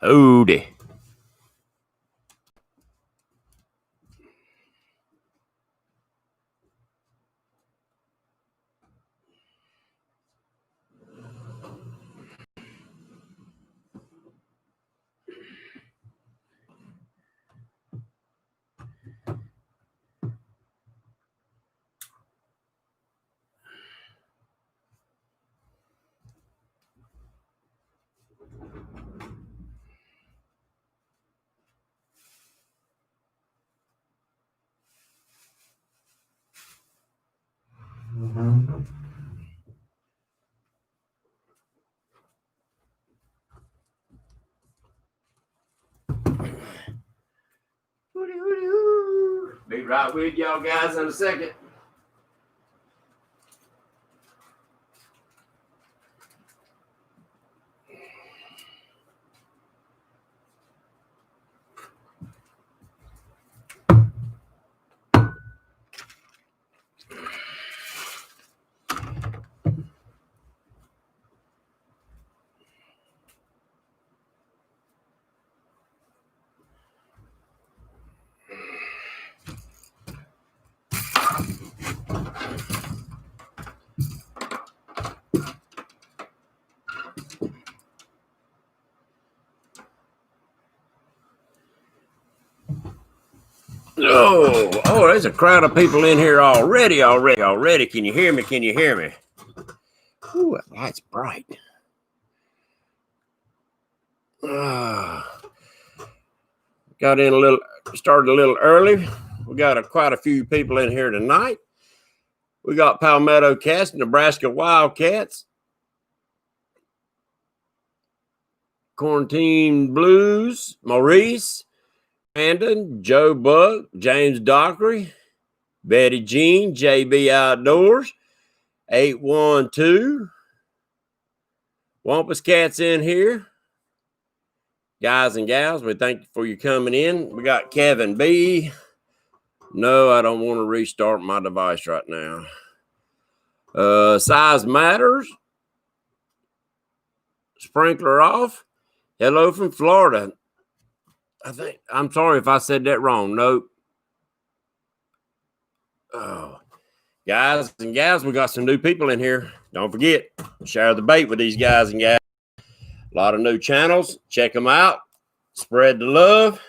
Howdy. Be right with y'all guys in a second. Oh, there's a crowd of people in here already. Can you hear me? Ooh, that light's bright. Started a little early. We got quite a few people in here tonight. We got Palmetto Cats, Nebraska Wildcats, Quarantine Blues, Maurice, Brandon, Joe Buck, James Dockery, Betty Jean, JB Outdoors, 812. Wampus Cats in here. Guys and gals, we thank you for you coming in. We got Kevin B. No, I don't want to restart my device right now. Size Matters. Sprinkler Off. Hello from Florida. I'm sorry if I said that wrong. Nope. Oh, guys and gals, we got some new people in here. Don't forget, share the bait with these guys and gals. A lot of new channels. Check them out. Spread the love.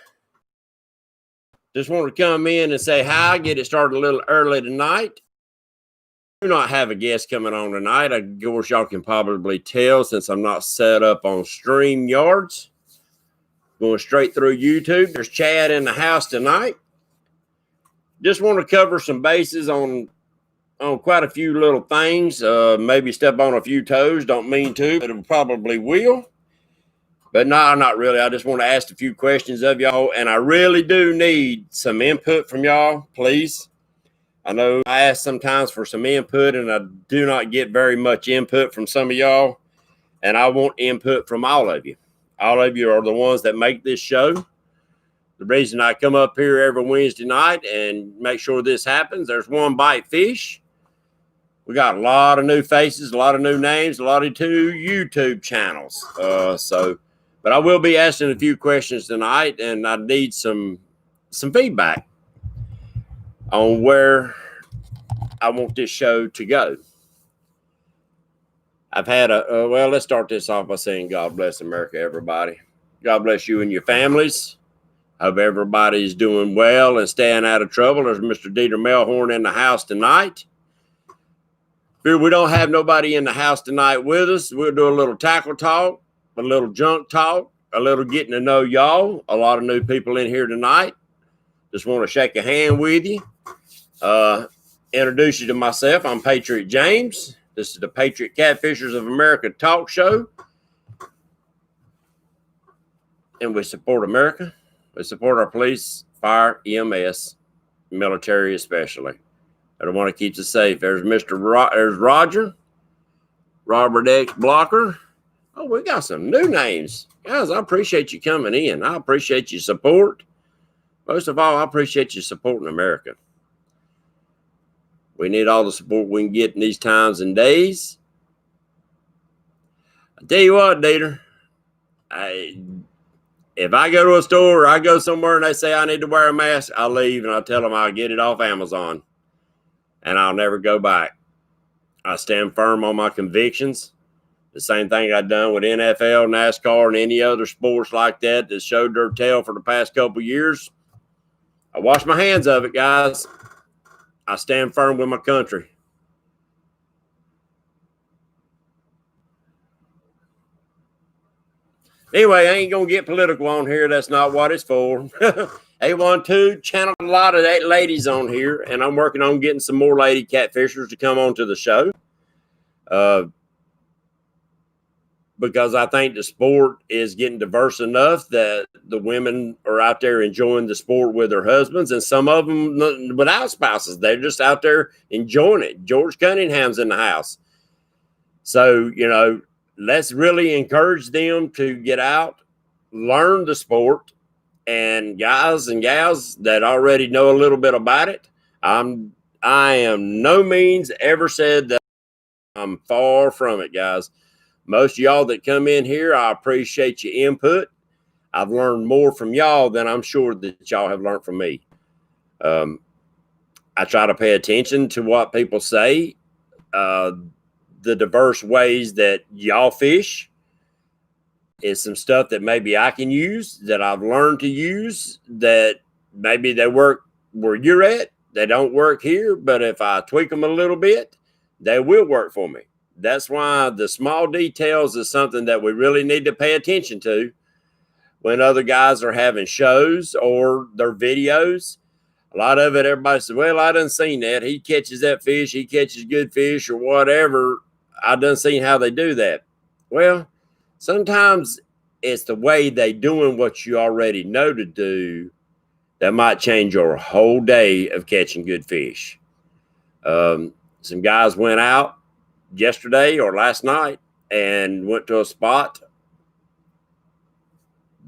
Just want to come in and say hi. Get it started a little early tonight. Do not have a guest coming on tonight. Of course, y'all can probably tell since I'm not set up on StreamYards. Going straight through YouTube. There's Chad in the house tonight. Just want to cover some bases on quite a few little things. Maybe step on a few toes. Don't mean to, but it probably will. But no, not really. I just want to ask a few questions of y'all, and I really do need some input from y'all, please. I know I ask sometimes for some input, and I do not get very much input from some of y'all, and I want input from all of you. All of you are the ones that make this show. The reason I come up here every Wednesday night and make sure this happens, there's One Bite Fish. We got a lot of new faces, a lot of new names, a lot of new YouTube channels. But I will be asking a few questions tonight, and I need some feedback on where I want this show to go. I've had well, let's start this off by saying God bless America, everybody. God bless you and your families. Hope everybody's doing well and staying out of trouble. There's Mr. Dieter Melhorn in the house tonight. If we don't have nobody in the house tonight with us, we'll do a little tackle talk, a little junk talk, a little getting to know y'all. A lot of new people in here tonight. Just want to shake a hand with you. Introduce you to myself. I'm Patriot James. This is the Patriot Catfishers of America talk show. And we support America. We support our police, fire, EMS, military especially. I don't want to keep us safe. There's there's Roger, Robert X. Blocker. Oh, we got some new names. Guys, I appreciate you coming in. I appreciate your support. Most of all, I appreciate you supporting America. We need all the support we can get in these times and days. I tell you what, Dieter, If I go to a store or I go somewhere and they say I need to wear a mask, I'll leave and I'll tell them I'll get it off Amazon and I'll never go back. I stand firm on my convictions. The same thing I've done with NFL, NASCAR, and any other sports like that that showed their tail for the past couple of years. I wash my hands of it, guys. I stand firm with my country. Anyway, I ain't going to get political on here. That's not what it's for. A12 channeled a lot of ladies on here, and I'm working on getting some more lady catfishers to come on to the show. Because I think the sport is getting diverse enough that the women are out there enjoying the sport with their husbands, and some of them without spouses. They're just out there enjoying it. George Cunningham's in the house. So, you know, let's really encourage them to get out, learn the sport, and guys and gals that already know a little bit about it, I am no means ever said that I'm far from it, guys. Most of y'all that come in here, I appreciate your input. I've learned more from y'all than I'm sure that y'all have learned from me. I try to pay attention to what people say, the diverse ways that y'all fish is some stuff that maybe I can use, that I've learned to use, that maybe they work where you're at. They don't work here, but if I tweak them a little bit, they will work for me. That's why the small details is something that we really need to pay attention to when other guys are having shows or their videos. A lot of it, everybody says, well, I done seen that. He catches that fish. He catches good fish or whatever. I done seen how they do that. Well, sometimes it's the way they doing what you already know to do that might change your whole day of catching good fish. Some guys went out yesterday or last night and went to a spot,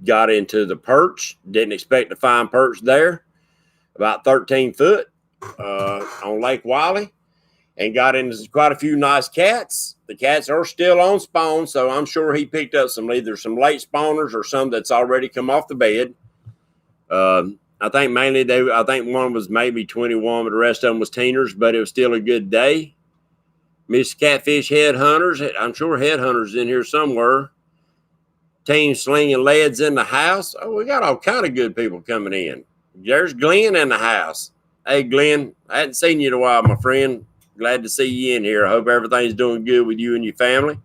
got into the perch, didn't expect to find perch there, about 13 foot on Lake Wiley, and got into quite a few nice cats. The cats are still on spawn, so I'm sure he picked up either some late spawners or some that's already come off the bed. I think mainly I think one was maybe 21, but the rest of them was teeners, but it was still a good day. Miss Catfish Headhunters, I'm sure Headhunters in here somewhere. Team Slinging Leads in the house. Oh, we got all kind of good people coming in. There's Glenn in the house. Hey, Glenn, I hadn't seen you in a while, my friend. Glad to see you in here. I hope everything's doing good with you and your family.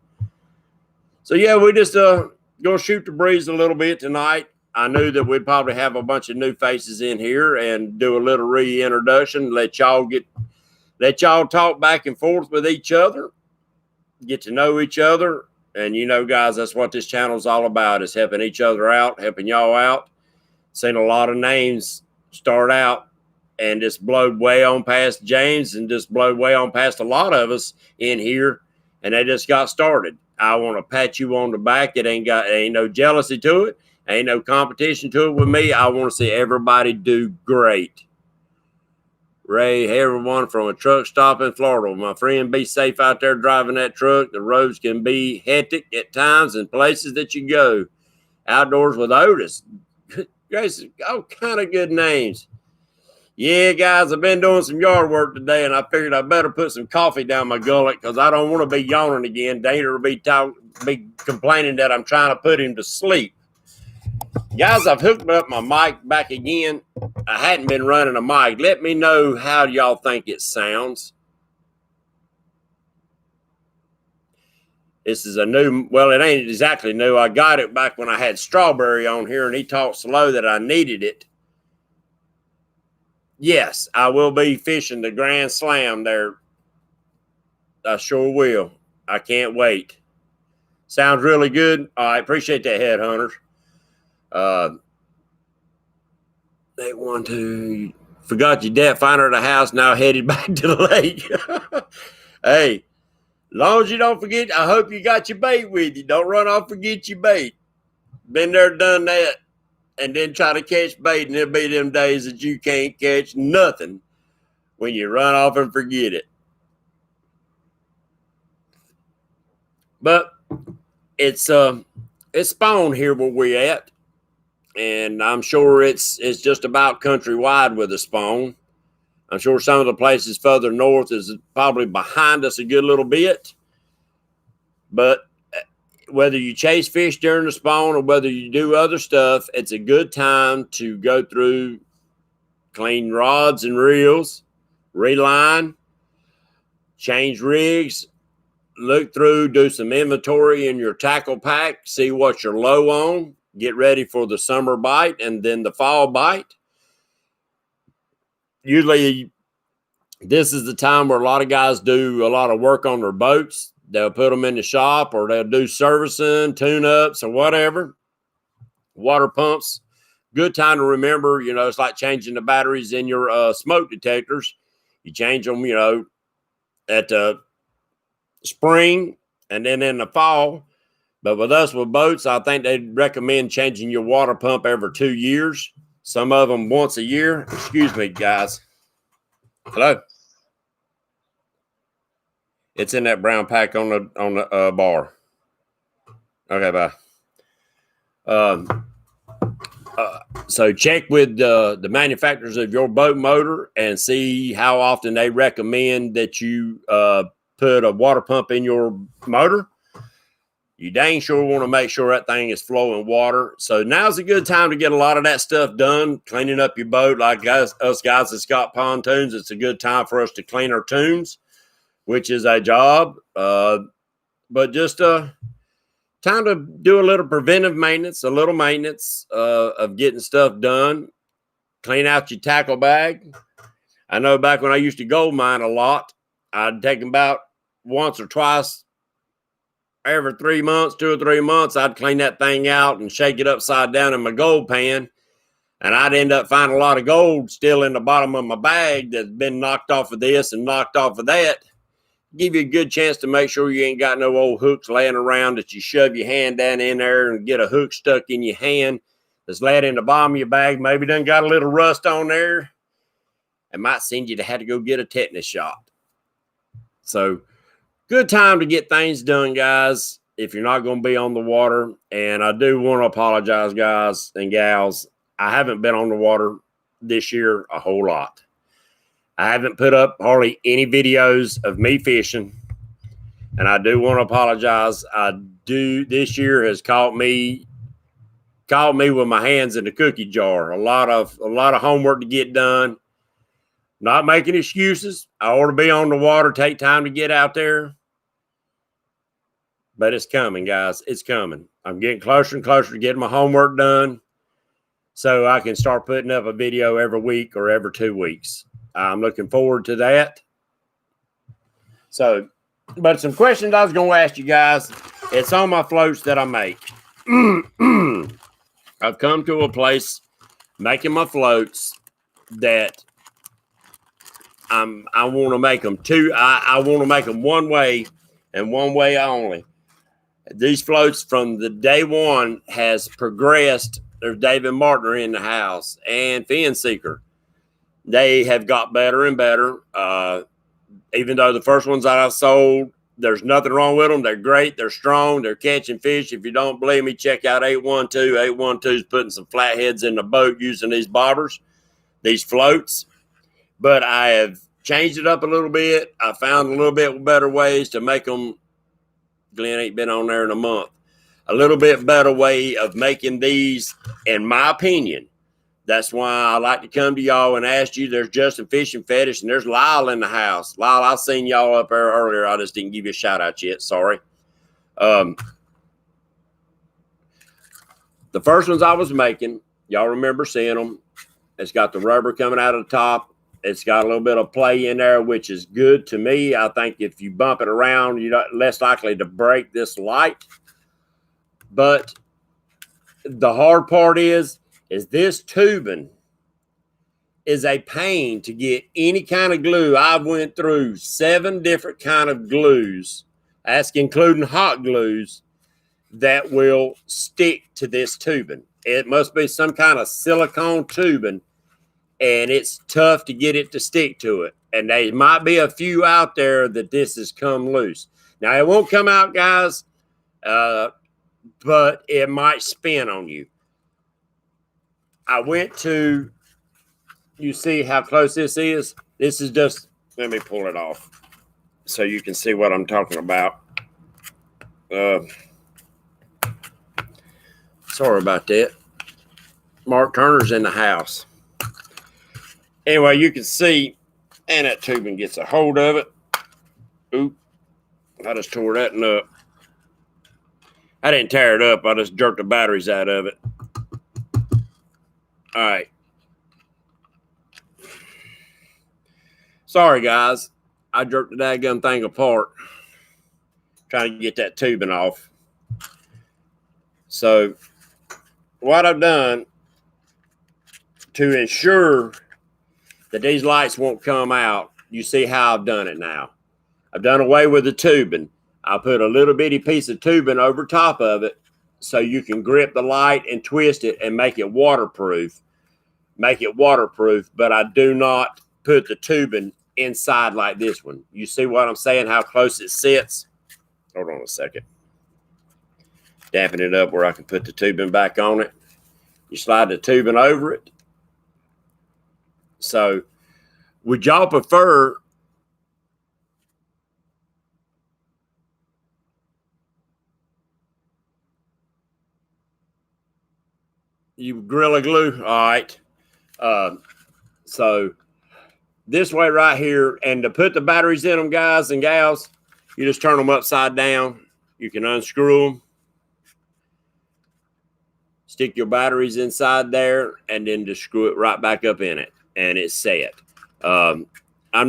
So, yeah, we just going to shoot the breeze a little bit tonight. I knew that we'd probably have a bunch of new faces in here and do a little reintroduction, let y'all talk back and forth with each other, get to know each other. And, you know, guys, that's what this channel is all about, is helping each other out, helping y'all out. Seen a lot of names start out and just blowed way on past James and just blowed way on past a lot of us in here, and they just got started. I want to pat you on the back. It ain't no jealousy to it. Ain't no competition to it with me. I want to see everybody do great. Ray, hey, everyone from a truck stop in Florida. My friend, be safe out there driving that truck. The roads can be hectic at times in places that you go. Outdoors with Otis. Guys, all kind of good names. Yeah, guys, I've been doing some yard work today, and I figured I better put some coffee down my gullet because I don't want to be yawning again. Dana will be complaining that I'm trying to put him to sleep. Guys, I've hooked up my mic back again. I hadn't been running a mic. Let me know how y'all think it sounds. This is a new, well, it ain't exactly new. I got it back when I had Strawberry on here, and he talked slow that I needed it. Yes, I will be fishing the Grand Slam there. I sure will. I can't wait. Sounds really good. I appreciate that, Headhunters. They want to forgot your dad finder at the house, now headed back to the lake. Hey, long as you don't forget, I hope you got your bait with you. Don't run off, forget your bait. Been there, done that, and then try to catch bait, and there'll be them days that you can't catch nothing when you run off and forget it. But it's spawn here where we're at. and I'm sure it's just about countrywide with a spawn. I'm sure some of the places further north is probably behind us a good little bit. But whether you chase fish during the spawn or whether you do other stuff, it's a good time to go through, clean rods and reels, reline, change rigs, look through, do some inventory in your tackle pack, see what you're low on, get ready for the summer bite and then the fall bite. Usually this is the time where a lot of guys do a lot of work on their boats. They'll put them in the shop or they'll do servicing, tune-ups or whatever. Water pumps, good time to remember, it's like changing the batteries in your smoke detectors. You change them, at the spring and then in the fall. But with us with boats, I think they'd recommend changing your water pump every 2 years. Some of them once a year. Excuse me, guys. Hello. It's in that brown pack on the bar. Okay, bye. So check with the manufacturers of your boat motor and see how often they recommend that you put a water pump in your motor. You dang sure want to make sure that thing is flowing water. So now's a good time to get a lot of that stuff done, cleaning up your boat. Like us guys that's got pontoons, it's a good time for us to clean our tunes, which is a job. But just time to do a little preventive maintenance, a little maintenance of getting stuff done. Clean out your tackle bag. I know back when I used to gold mine a lot, I'd take them about once or twice every 3 months, 2 or 3 months. I'd clean that thing out and shake it upside down in my gold pan. And I'd end up finding a lot of gold still in the bottom of my bag that's been knocked off of this and knocked off of that. Give you a good chance to make sure you ain't got no old hooks laying around that you shove your hand down in there and get a hook stuck in your hand that's laid in the bottom of your bag. Maybe done got a little rust on there. It might send you to have to go get a tetanus shot. So good time to get things done, guys, if you're not going to be on the water. And I do want to apologize, guys and gals. I haven't been on the water this year a whole lot. I haven't put up hardly any videos of me fishing. And I do want to apologize. This year has caught me with my hands in the cookie jar. A lot of homework to get done. Not making excuses. I ought to be on the water, take time to get out there. But it's coming, guys. It's coming. I'm getting closer and closer to getting my homework done so I can start putting up a video every week or every 2 weeks. I'm looking forward to that. So, but some questions I was going to ask you guys. It's on my floats that I make. I've come to a place making my floats that I want to make them two. I want to make them one way and one way only. These floats from the day one has progressed. There's David Martin in the house and Fin Seeker. They have got better and better. Even though the first ones that I sold, there's nothing wrong with them. They're great. They're strong. They're catching fish. If you don't believe me, check out 812. 812 is putting some flatheads in the boat using these bobbers, these floats. But I have changed it up a little bit. I found a little bit better ways to make them. Glenn ain't been on there in a month. A little bit better way of making these, in my opinion. That's why I like to come to y'all and ask you. There's Justin Fishing Fetish, and there's Lyle in the house. Lyle, I seen y'all up there earlier. I just didn't give you a shout out yet. Sorry. The first ones I was making, y'all remember seeing them. It's got the rubber coming out of the top. It's got a little bit of play in there, which is good to me. I think if you bump it around, you're less likely to break this light. But the hard part is this tubing is a pain to get any kind of glue. I've went through 7 different kind of glues, that's including hot glues, that will stick to this tubing. It must be some kind of silicone tubing, and it's tough to get it to stick to it. And there might be a few out there that this has come loose. Now, it won't come out, guys, but it might spin on you. I went to, you see how close this is? This is just, let me pull it off so you can see what I'm talking about. Sorry about that. Mark Turner's in the house. Anyway, you can see, and that tubing gets a hold of it. Oop, I just tore that one up. I didn't tear it up. I just jerked the batteries out of it. All right. Sorry, guys. I jerked the daggum thing apart trying to get that tubing off. So what I've done to ensure that these lights won't come out, you see how I've done it now. I've done away with the tubing. I put a little bitty piece of tubing over top of it so you can grip the light and twist it and make it waterproof. But I do not put the tubing inside like this one. You see what I'm saying, how close it sits? Hold on a second. Dampen it up where I can put the tubing back on it. You slide the tubing over it. So would y'all prefer you Gorilla Glue? All right. So this way right here, and to put the batteries in them, guys and gals, you just turn them upside down. You can unscrew them, stick your batteries inside there, and then just screw it right back up in it, and it's set. I'm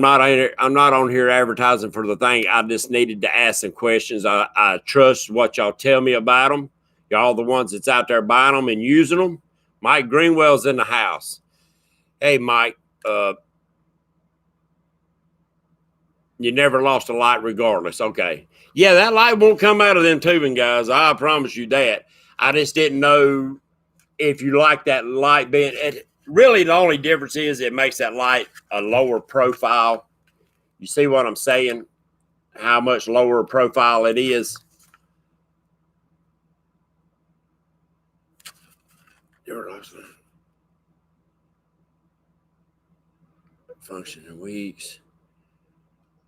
not on here advertising for the thing. I just needed to ask some questions. I trust what y'all tell me about them. Y'all the ones that's out there buying them and using them. Mike Greenwell's in the house. Hey, Mike, you never lost a light regardless. Okay. Yeah, that light won't come out of them tubing, guys. I promise you that. I just didn't know if you like that light being... Really, the only difference is it makes that light a lower profile. You see what I'm saying? How much lower profile it is. Function in weeks.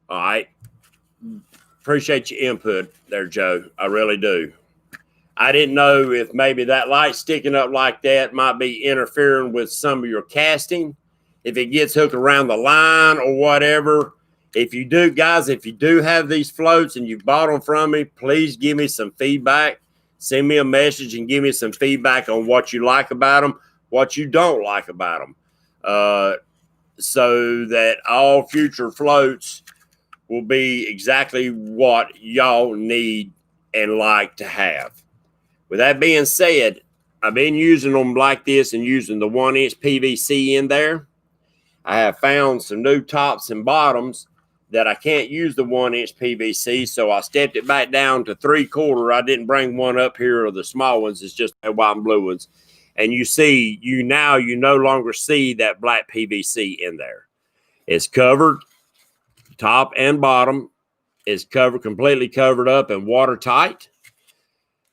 All right. Appreciate your input there, Joe. I really do. I didn't know if maybe that light sticking up like that might be interfering with some of your casting. If it gets hooked around the line or whatever. If you do, guys, if you do have these floats and you bought them from me, please give me some feedback. Send me a message and give me some feedback on what you like about them, what you don't like about them. So that all future floats will be exactly what y'all need and like to have. With that being said, I've been using them like this and using the 1-inch PVC in there. I have found some new tops and bottoms that I can't use the 1-inch PVC, so I stepped it back down to 3/4. I didn't bring one up here of the small ones. It's just the white and blue ones. And you see, you no longer see that black PVC in there. It's covered, top and bottom is covered, completely covered up and watertight.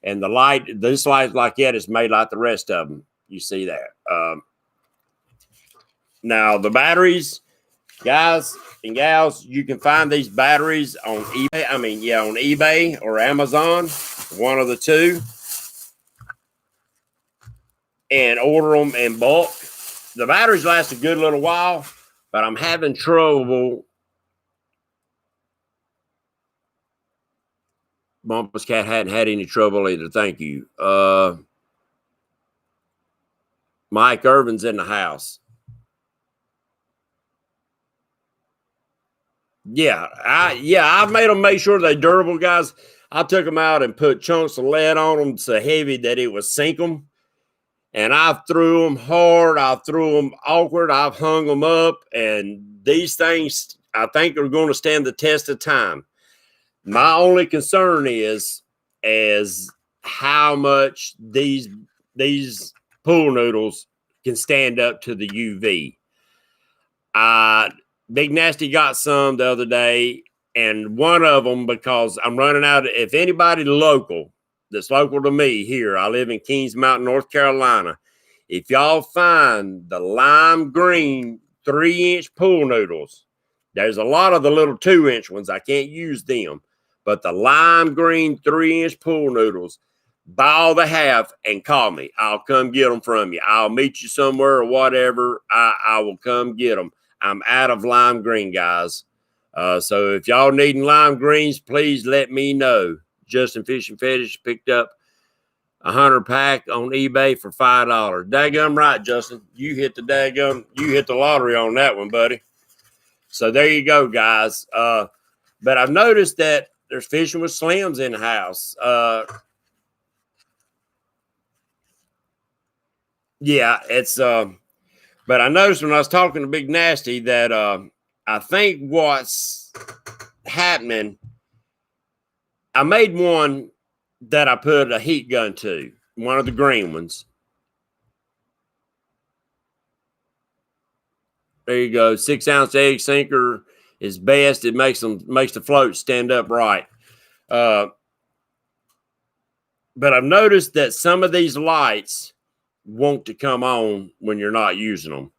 And the light, this light like that is made like the rest of them. You see that. Now, the batteries, guys and gals, you can find these batteries on eBay. On eBay or Amazon, one of the two. And order them in bulk. The batteries last a good little while, but I'm having trouble. Bumpus Cat hadn't had any trouble either. Thank you. Mike Irvin's in the house. Yeah, I've made them make sure they're durable, guys. I took them out and put chunks of lead on them so heavy that it would sink them. And I've threw them hard. I've threw them awkward. I've hung them up. And these things, I think, are going to stand the test of time. My only concern is how much these pool noodles can stand up to the UV. Big Nasty got some the other day, and one of them, because I'm running out, if anybody local, that's local to me here, I live in Kings Mountain, North Carolina. If y'all find the lime green 3-inch pool noodles, there's a lot of the little 2-inch ones. I can't use them. But the lime green 3-inch pool noodles, buy all they have and call me. I'll come get them from you. I'll meet you somewhere or whatever. I will come get them. I'm out of lime green, guys. So if y'all needing lime greens, please let me know. Justin Fishing Fetish picked up 100 pack on eBay for $5. Daggum right, Justin. You hit the lottery on that one, buddy. So there you go, guys. But I've noticed that there's fishing with slims in the house. Yeah, it's but I noticed when I was talking to Big Nasty that I think what's happening, I made one that I put a heat gun to, one of the green ones. There you go. 6-ounce egg sinker is best. It makes the float stand up right. But I've noticed that some of these lights want to come on when you're not using them.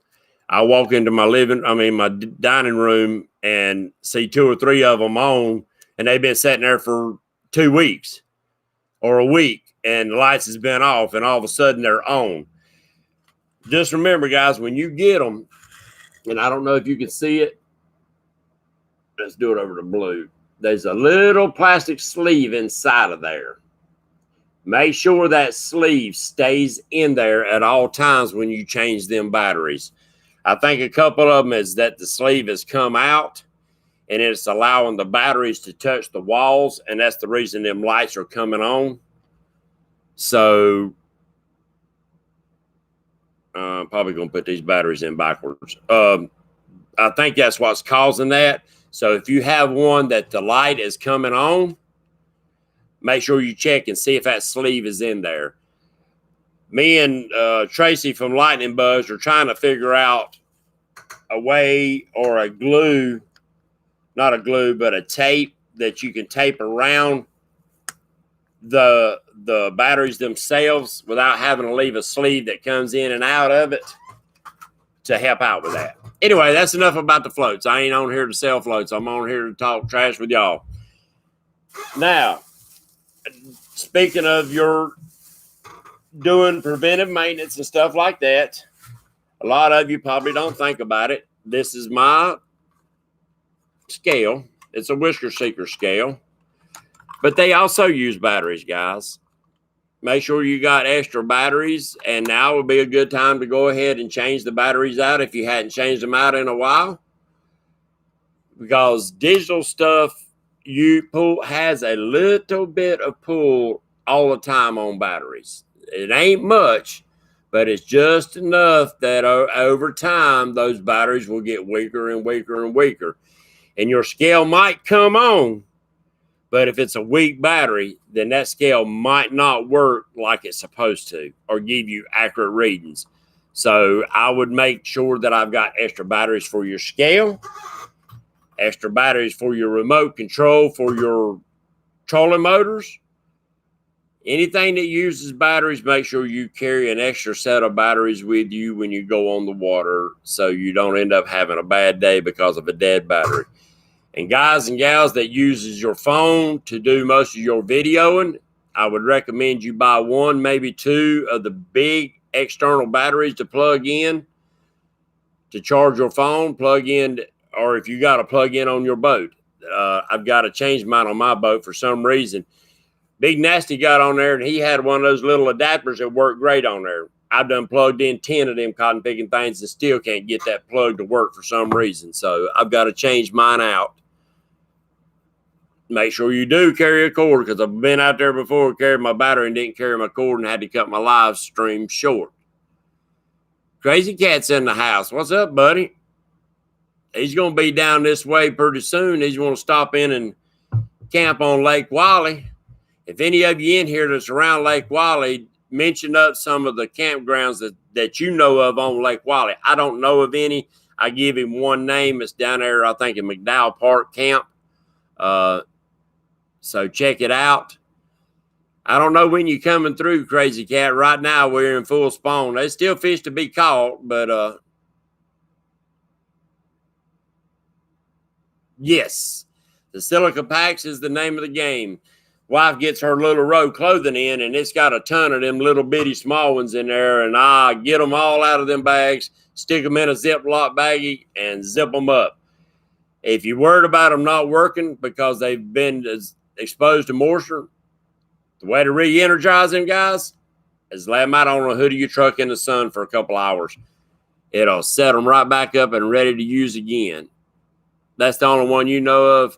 I walk into my my dining room and see 2 or 3 of them on, and they've been sitting there for 2 weeks or a week, and the lights has been off, and all of a sudden they're on. Just remember, guys, when you get them, and I don't know if you can see it. Let's do it over to blue. There's a little plastic sleeve inside of there. Make sure that sleeve stays in there at all times when you change them batteries. I think a couple of them is that the sleeve has come out and it's allowing the batteries to touch the walls, and that's the reason them lights are coming on. So I'm probably going to put these batteries in backwards. I think that's what's causing that. So if you have one that the light is coming on, make sure you check and see if that sleeve is in there. Me and Tracy from Lightning Buzz are trying to figure out a way, or a glue, not a glue, but a tape that you can tape around the batteries themselves without having to leave a sleeve that comes in and out of it to help out with that. Anyway, that's enough about the floats. I ain't on here to sell floats. I'm on here to talk trash with y'all. Now, speaking of your doing preventive maintenance and stuff like that, a lot of you probably don't think about it. This is my scale. It's a Whisker Seeker scale. But they also use batteries, guys. Make sure you got extra batteries, and now would be a good time to go ahead and change the batteries out if you hadn't changed them out in a while. Because digital stuff has a little bit of pull all the time on batteries. It ain't much, but it's just enough that over time, those batteries will get weaker and weaker and weaker. And your scale might come on, but if it's a weak battery, then that scale might not work like it's supposed to or give you accurate readings. So I would make sure that I've got extra batteries for your scale, extra batteries for your remote control for your trolling motors. Anything that uses batteries, make sure you carry an extra set of batteries with you when you go on the water so you don't end up having a bad day because of a dead battery. And guys and gals that uses your phone to do most of your videoing, I would recommend you buy 1, maybe 2 of the big external batteries to plug in to charge your phone, plug in, or if you got to plug in on your boat. I've got to change mine on my boat for some reason. Big Nasty got on there and he had one of those little adapters that worked great on there. I've done plugged in 10 of them cotton picking things and still can't get that plug to work for some reason. So I've got to change mine out. Make sure you do carry a cord, because I've been out there before, carried my battery and didn't carry my cord and had to cut my live stream short. Crazy Cat's in the house. What's up, buddy? He's going to be down this way pretty soon. He's going to stop in and camp on Lake Wiley. If any of you in here that's around Lake Wiley, mention up some of the campgrounds that you know of on Lake Wiley. I don't know of any. I give him one name. It's down there, I think, in McDowell Park Camp. So check it out. I don't know when you're coming through, Crazy Cat. Right now, we're in full spawn. There's still fish to be caught, but yes, the silica packs is the name of the game. Wife gets her little row clothing in, and it's got a ton of them little bitty small ones in there, and I get them all out of them bags, stick them in a Ziploc baggie, and zip them up. If you're worried about them not working because they've been exposed to moisture, the way to re-energize them, guys, is lay them out on a hood of your truck in the sun for a couple hours. It'll set them right back up and ready to use again. That's the only one you know of.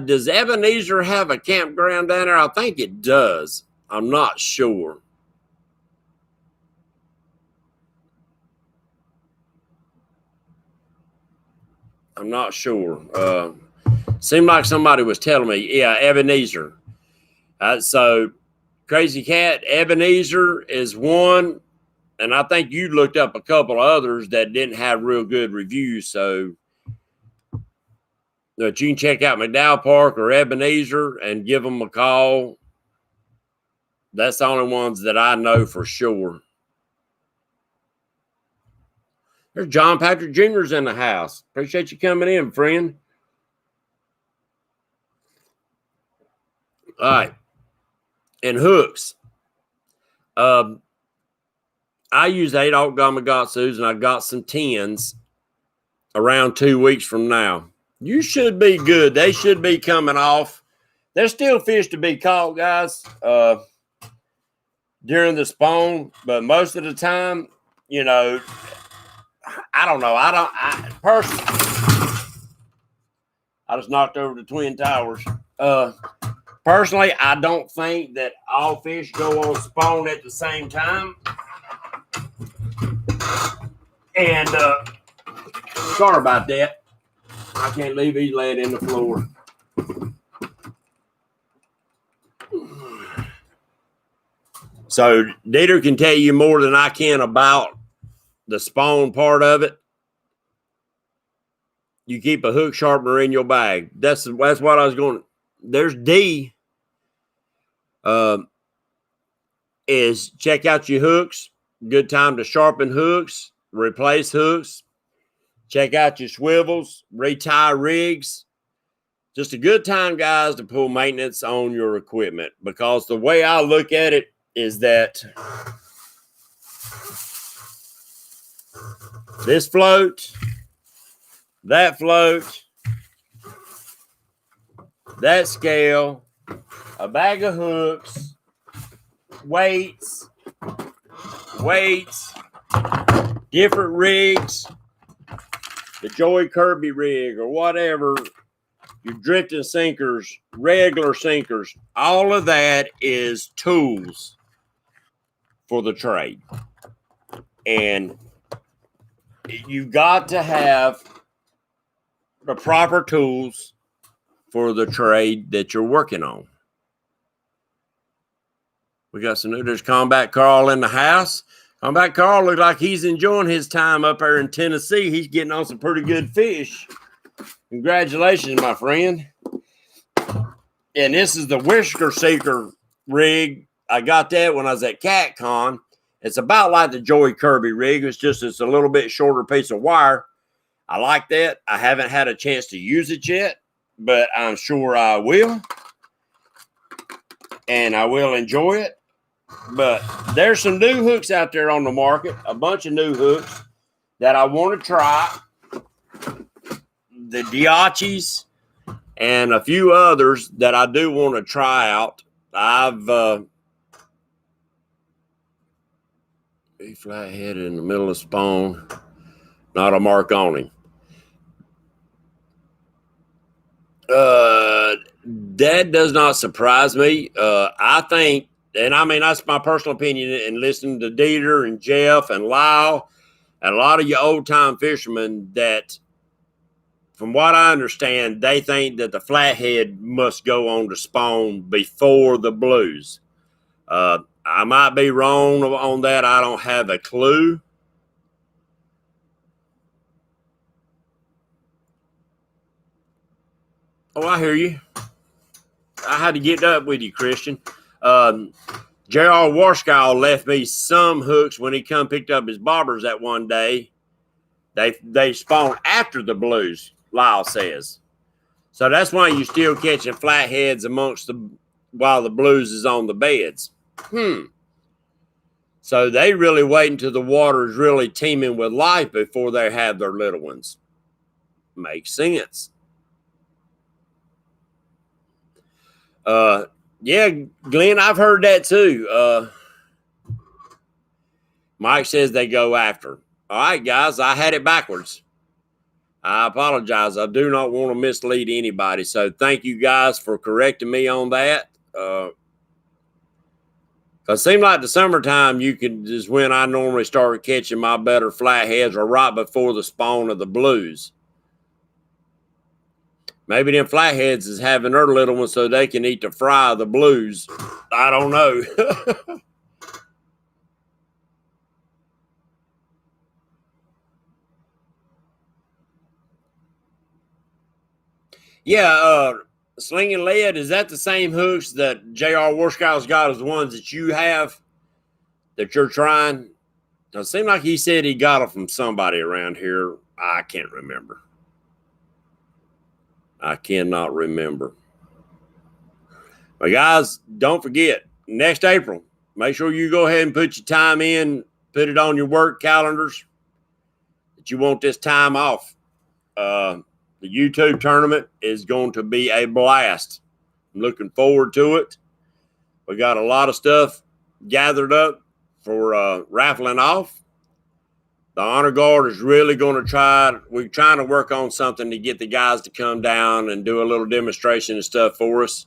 Does Ebenezer have a campground down there? I think it does. I'm not sure. I'm not sure. Seemed like somebody was telling me, yeah, Ebenezer. So, Crazy Cat, Ebenezer is one, and I think you looked up a couple of others that didn't have real good reviews. So, that you can check out McDowell Park or Ebenezer and give them a call. That's the only ones that I know for sure. There's John Patrick Jr.'s in the house. Appreciate you coming in, friend. All right. And hooks. I use 8 Gamakatsus, and I got some 10s around 2 weeks from now. You should be good. They should be coming off. There's still fish to be caught, guys, during the spawn, but most of the time, you know, I don't know. Personally, I just knocked over the Twin Towers. Personally, I don't think that all fish go on spawn at the same time. And sorry about that. I can't leave these laying in the floor. So Dieter can tell you more than I can about the spawn part of it. You keep a hook sharpener in your bag. That's what I was going. There's D. Is check out your hooks. Good time to sharpen hooks, replace hooks. Check out your swivels, retie rigs. Just a good time, guys, to pull maintenance on your equipment, because the way I look at it is that this float, that scale, a bag of hooks, weights, different rigs, the Joey Kirby rig or whatever, your drifting sinkers, regular sinkers, all of that is tools for the trade. And you've got to have the proper tools for the trade that you're working on. We got some new. There's Combat Carl in the house. Combat Carl looks like he's enjoying his time up there in Tennessee. He's getting on some pretty good fish. Congratulations, my friend. And this is the Whisker Seeker rig. I got that when I was at CatCon. It's about like the Joey Kirby rig. It's a little bit shorter piece of wire. I like that. I haven't had a chance to use it yet, but I'm sure I will. And I will enjoy it. But there's some new hooks out there on the market, a bunch of new hooks that I want to try. The Diachis and a few others that I do want to try out. Be flat-headed in the middle of spawn, not a mark on him. That does not surprise me. I think, and I mean, that's my personal opinion, and listening to Dieter and Jeff and Lyle and a lot of you old-time fishermen, that from what I understand, they think that the flathead must go on to spawn before the blues. I might be wrong on that. I don't have a clue. Oh, I hear you. I had to get up with you, Christian. J.R. Warskall left me some hooks when he come picked up his bobbers that one day. They spawn after the blues, Lyle says. So that's why you're still catching flatheads while the blues is on the beds. So they really wait until the water is really teeming with life before they have their little ones. Makes sense. Yeah, Glenn, I've heard that too. Mike says they go after. All right, guys, I had it backwards. I apologize. I do not want to mislead anybody. So thank you guys for correcting me on that. It seemed like the summertime is when I normally start catching my better flatheads, or right before the spawn of the blues. Maybe them flatheads is having their little ones so they can eat the fry of the blues. I don't know. Yeah, slinging lead, is that the same hooks that J.R. Warskow's got as the ones that you have that you're trying? It seemed like he said he got them from somebody around here. I can't remember. I cannot remember. But guys, don't forget, next April, make sure you go ahead and put your time in, put it on your work calendars that you want this time off. The YouTube tournament is going to be a blast. I'm looking forward to it. We got a lot of stuff gathered up for raffling off. The Honor Guard is really going to we're trying to work on something to get the guys to come down and do a little demonstration and stuff for us.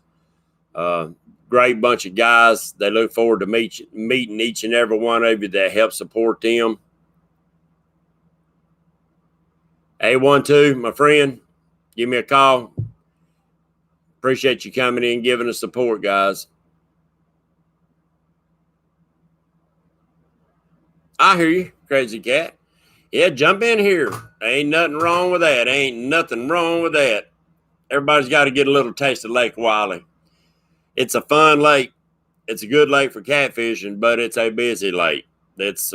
Great bunch of guys. They look forward to meeting each and every one of you that help support them. A12, my friend, give me a call. Appreciate you coming in and giving us support, guys. I hear you, Crazy Cat. Yeah, jump in here. Ain't nothing wrong with that. Ain't nothing wrong with that. Everybody's got to get a little taste of Lake Wiley. It's a fun lake. It's a good lake for catfishing, but it's a busy lake. It's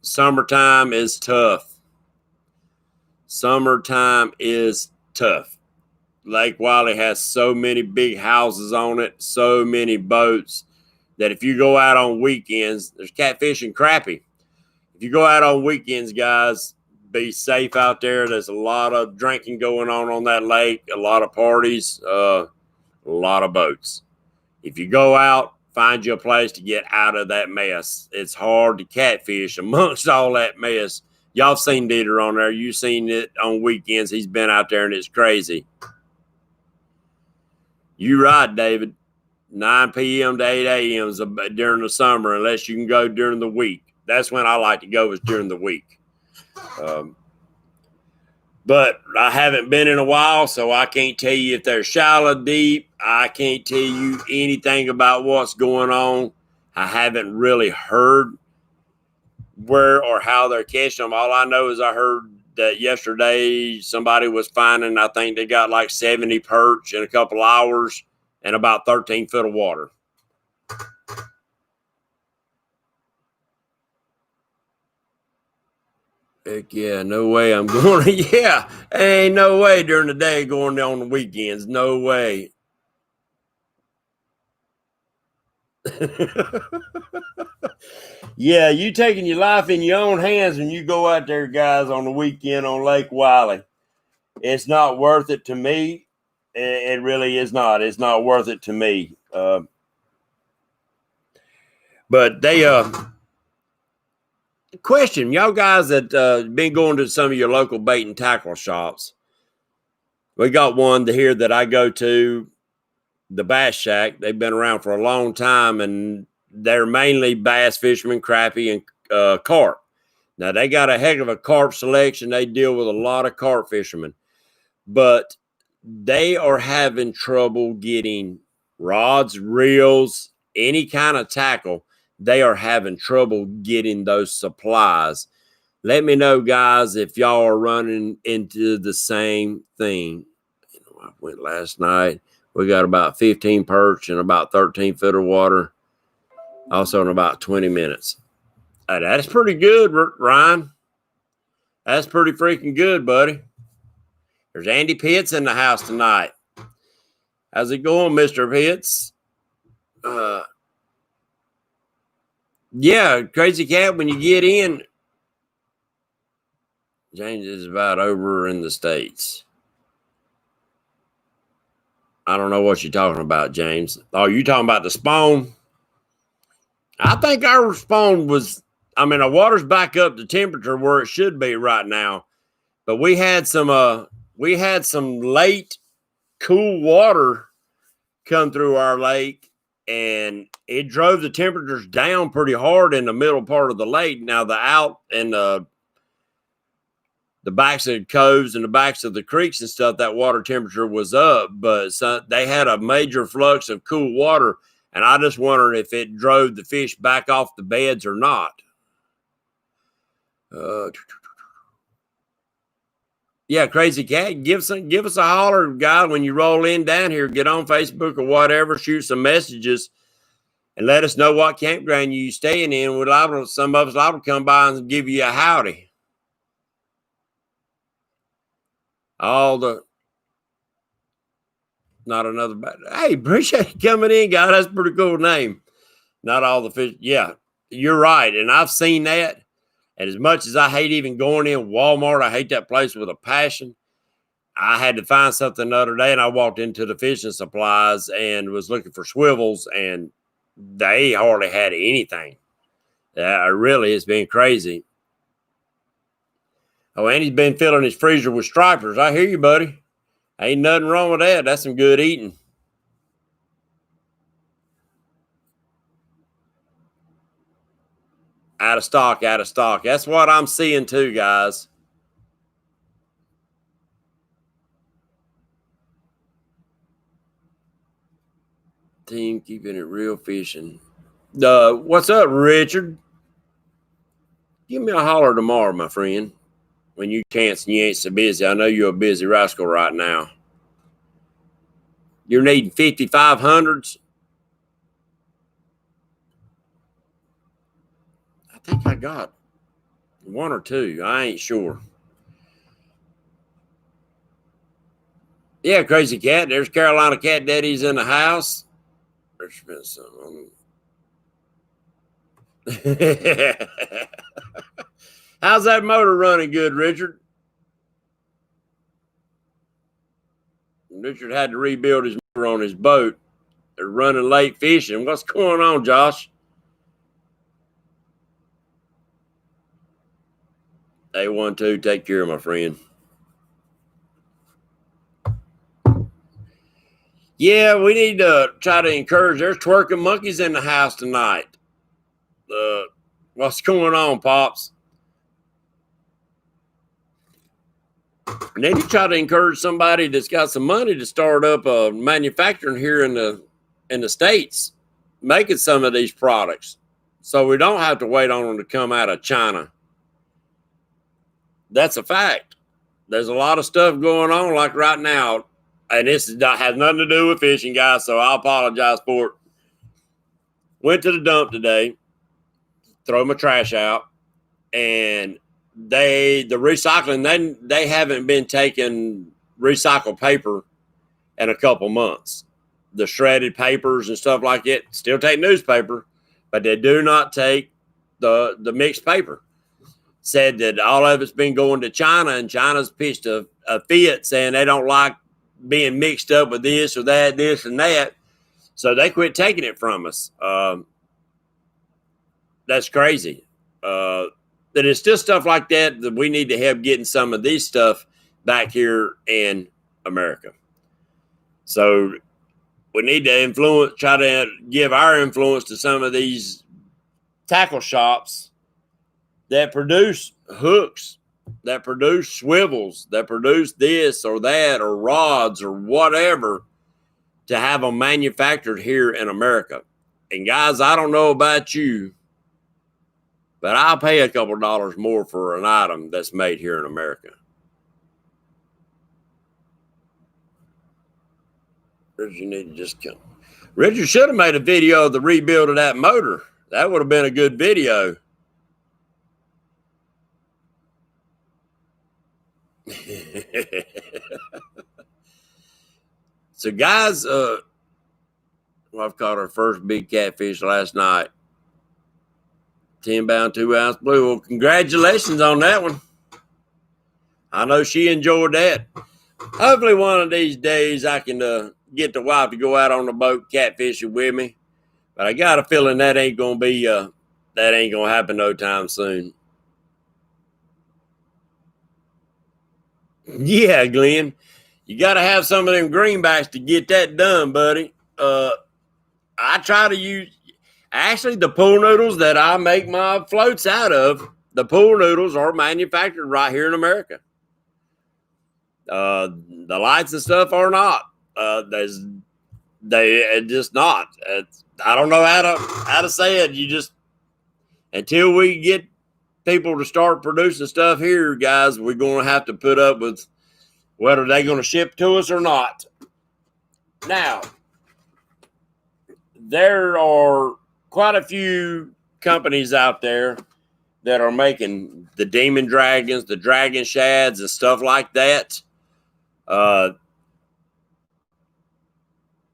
summertime is tough. Summertime is tough. Lake Wiley has so many big houses on it, so many boats, that if you go out on weekends, there's catfishing crappie. If you go out on weekends, guys, be safe out there. There's a lot of drinking going on that lake, a lot of parties, a lot of boats. If you go out, find you a place to get out of that mess. It's hard to catfish amongst all that mess. Y'all seen Dieter on there. You've seen it on weekends. He's been out there, and it's crazy. You're right, David. 9 p.m. to 8 a.m. is during the summer, unless you can go during the week. That's when I like to go, is during the week. But I haven't been in a while, so I can't tell you if they're shallow, deep. I can't tell you anything about what's going on. I haven't really heard where or how they're catching them. All I know is I heard that yesterday somebody was finding, I think they got like 70 perch in a couple hours and about 13 foot of water. Heck yeah, no way I'm going to, yeah, ain't no way during the day going on the weekends. No way. Yeah, you taking your life in your own hands when you go out there, guys, on the weekend on Lake Wiley. It's not worth it to me. It really is not. It's not worth it to me. But they question, y'all guys that been going to some of your local bait and tackle shops. We got one here that I go to, the Bass Shack. They've been around for a long time, and they're mainly bass fishermen, crappie, and carp. Now, they got a heck of a carp selection. They deal with a lot of carp fishermen. But they are having trouble getting rods, reels, any kind of tackle. They are having trouble getting those supplies. Let me know, guys, if y'all are running into the same thing. I went last night. We got about 15 perch and about 13 foot of water. Also in about 20 minutes. That's pretty good, Ryan. That's pretty freaking good, buddy. There's Andy Pitts in the house tonight. How's it going, Mr. Pitts? Yeah, Crazy Cat, when you get in, James is about over in the States. I don't know what you're talking about, James. Oh, you talking about the spawn? I think our spawn was, the water's back up to temperature where it should be right now. But we had some late cool water come through our lake, and it drove the temperatures down pretty hard in the middle part of the lake. Now the out and the backs of the coves and the backs of the creeks and stuff, that water temperature was up, but they had a major flux of cool water, and I just wondered if it drove the fish back off the beds or not. Yeah, Crazy Cat, give us a holler, guy, when you roll in down here. Get on Facebook or whatever, shoot some messages, and let us know what campground you staying in. Some of us will come by and give you a howdy. Not another bad. Hey, appreciate you coming in, guy. That's a pretty cool name. Not all the fish. Yeah, you're right, and I've seen that. And as much as I hate even going in Walmart, I hate that place with a passion. I had to find something the other day, and I walked into the fishing supplies and was looking for swivels, and they hardly had anything. Really, it's been crazy. Oh, and he's been filling his freezer with stripers. I hear you, buddy. Ain't nothing wrong with that. That's some good eating. Out of stock. That's what I'm seeing too, guys. Team keeping it real fishing. What's up, Richard? Give me a holler tomorrow, my friend. When you can't and you ain't so busy. I know you're a busy rascal right now. You're needing 5,500s. I think I got one or two. I ain't sure. Yeah, Crazy Cat. There's Carolina Cat Daddies in the house. There's been some. How's that motor running good, Richard? Richard had to rebuild his motor on his boat. They're running late fishing. What's going on, Josh? A12, take care, my friend. Yeah, we need to try to encourage. There's twerking monkeys in the house tonight. What's going on, Pops? And then you try to encourage somebody that's got some money to start up a manufacturing here in the States, making some of these products, so we don't have to wait on them to come out of China. That's a fact. There's a lot of stuff going on like right now, and this has nothing to do with fishing, guys, so I apologize for it. Went to the dump today, throw my trash out, and the recycling, they haven't been taking recycled paper in a couple months. The shredded papers and stuff like it still take newspaper, but they do not take the mixed paper. Said that all of it's been going to China, and China's pitched a fit saying they don't like being mixed up with this or that, this and that. So they quit taking it from us. That's crazy. That it's just stuff like that we need to help getting some of these stuff back here in America. So we need to try to give our influence to some of these tackle shops that produce hooks, that produce swivels, that produce this or that or rods or whatever, to have them manufactured here in America. And guys, I don't know about you, but I'll pay a couple dollars more for an item that's made here in America. You need to just come. Richard should have made a video of the rebuild of that motor. That would have been a good video. So, guys, I've caught our first big catfish last night. 10-pound, 2-ounce blue. Well, congratulations on that one. I know she enjoyed that. Hopefully one of these days I can get the wife to go out on the boat catfishing with me. But I got a feeling that ain't gonna happen no time soon. Yeah, Glenn. You gotta have some of them greenbacks to get that done, buddy. I try to use actually the pool noodles that I make my floats out of. The pool noodles are manufactured right here in America. The lights and stuff are not. They just not. I don't know how to say it. You just until we get people to start producing stuff here, guys, we're going to have to put up with whether they're going to ship to us or not. Now, there are quite a few companies out there that are making the demon dragons, the dragon shads, and stuff like that.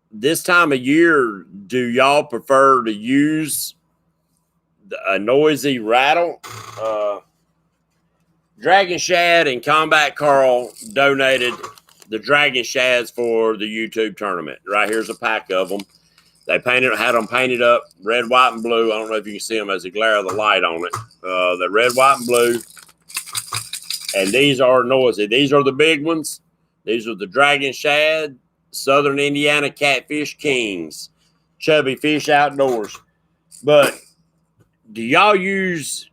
This time of year, do y'all prefer to use a noisy rattle? Dragon Shad and Combat Carl donated the Dragon Shads for the YouTube tournament. Right here's a pack of them. They had them painted up red, white, and blue. I don't know if you can see them as a glare of the light on it. The red, white, and blue. And these are noisy. These are the big ones. These are the Dragon Shad, Southern Indiana Catfish Kings, Chubby Fish Outdoors. But do y'all use